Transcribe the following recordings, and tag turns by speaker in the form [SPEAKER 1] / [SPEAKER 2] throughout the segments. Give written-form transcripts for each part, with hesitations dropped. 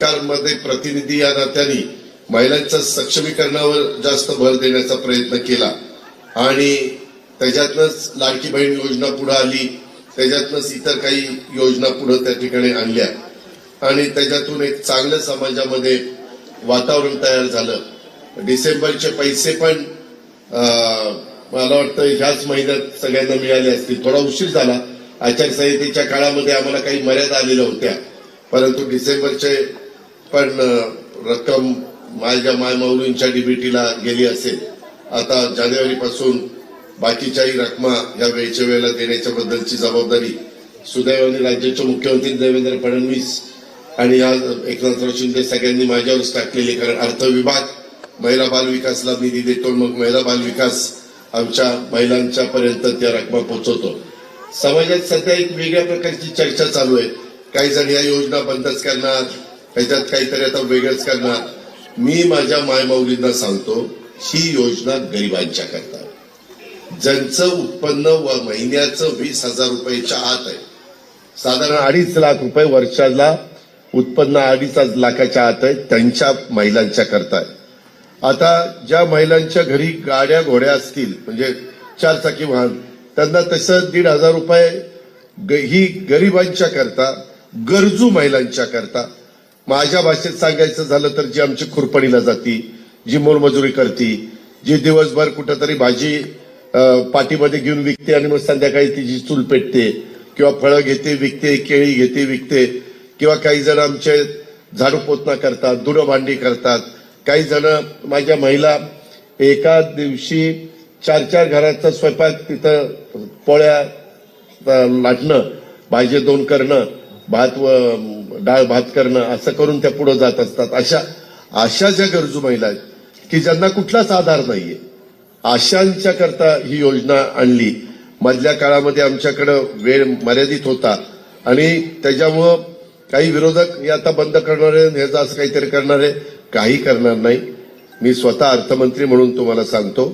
[SPEAKER 1] सरकारमध्ये प्रतिनिधी या नात्याने महिलांच्या सक्षमीकरणावर जास्त भर देण्याचा प्रयत्न केला आणि त्याच्यातनंच लाडकी बहीण योजना पुढे आली, त्याच्यातनंच इतर काही योजना पुढे त्या ठिकाणी आणल्या आणि त्याच्यातून एक चांगलं समाजामध्ये वातावरण तयार झालं। डिसेंबरचे पैसे पण मला वाटतं ह्याच महिन्यात सगळ्यांना मिळाले असतील। थोडा उशीर झाला, आचारसंहितेच्या काळामध्ये आम्हाला काही मर्यादा आलेल्या होत्या, परंतु डिसेंबरचे पण रक्कम माझ्या मायमाऊलींच्या डीबीटीला गेली असेल। आता जानेवारीपासून बाकीच्याही रकमा या वेळच्या वेळेला देण्याच्या बद्दलची जबाबदारी सुदैवाने राज्याचे मुख्यमंत्री देवेंद्र फडणवीस आणि या एकनाथराव शिंदे सगळ्यांनी माझ्यावरच टाकलेली। कारण अर्थ विभाग महिला बाल विकासला निधी देतो, मग महिला बाल विकास आमच्या महिलांच्या पर्यंत त्या रकमा पोहोचवतो। समाजात सध्या एक वेगळ्या प्रकारची चर्चा चालू आहे। काही जण या योजना बंदच करणार, त्याच्यात काहीतरी आता वेगळंच करणार। मी माझ्या मायमाऊलींना सांगतो, ही योजना गरिबांच्या करता, ज्यांचं उत्पन्न महिन्याचं 20,000 रुपयाच्या आत आहे, साधारण 2.5 लाख रुपये वर्षाला उत्पन्न 2.5 लाखाच्या आत आहे, त्यांच्या महिलांच्या करता आहे। आता ज्या महिलांच्या घरी गाड्या घोड्या असतील, म्हणजे 4 चाकी वाहन, त्यांना तसं 1,500 रुपये ही गरिबांच्या करता, गरजू महिलांच्या करता। माझ्या भाषेत सांगायचं झालं तर जी आमची खुरपणीला जाती, जी मोलमजुरी करती, जी दिवसभर कुठंतरी भाजी पाठीमध्ये घेऊन विकते आणि मग संध्याकाळी तिची चूल पेटते, किंवा फळं घेते विकते, केळी घेते विकते, किंवा काही जण आमचे झाडू पोतना करतात, धुणं भांडी करतात। काही जण माझ्या महिला एका दिवशी 4-4 घराचा स्वयंपाक, तिथं पोळ्या लाटणं, भाजी 2 करणं, भात व डाळ भात करणं, असं करून त्या पुढे जात असतात। अशा ज्या गरजू महिला आहेत की ज्यांना कुठलाच आधार नाहीये, अशांच्या करता ही योजना आणली। मधल्या काळामध्ये आमच्याकडे वेळ मर्यादित होता आणि त्याच्यामुळं काही विरोधक हे आता बंद करणार आहे, ह्याचं असं काहीतरी करणार आहे, काही करणार नाही। मी स्वतः अर्थमंत्री म्हणून तुम्हाला सांगतो,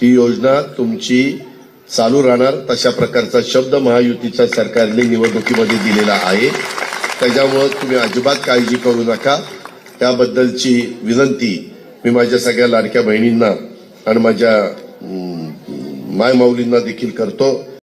[SPEAKER 1] ही योजना तुमची चालू राहणार। तशा प्रकारचा शब्द महायुतीच्या सरकारने निवडणुकीमध्ये दिलेला आहे, त्याच्यामुळे तुम्ही अजिबात काळजी करू नका। त्याबद्दलची विनंती मी माझ्या सगळ्या लाडक्या बहिणींना आणि माझ्या मायमाऊलींना देखील करतो।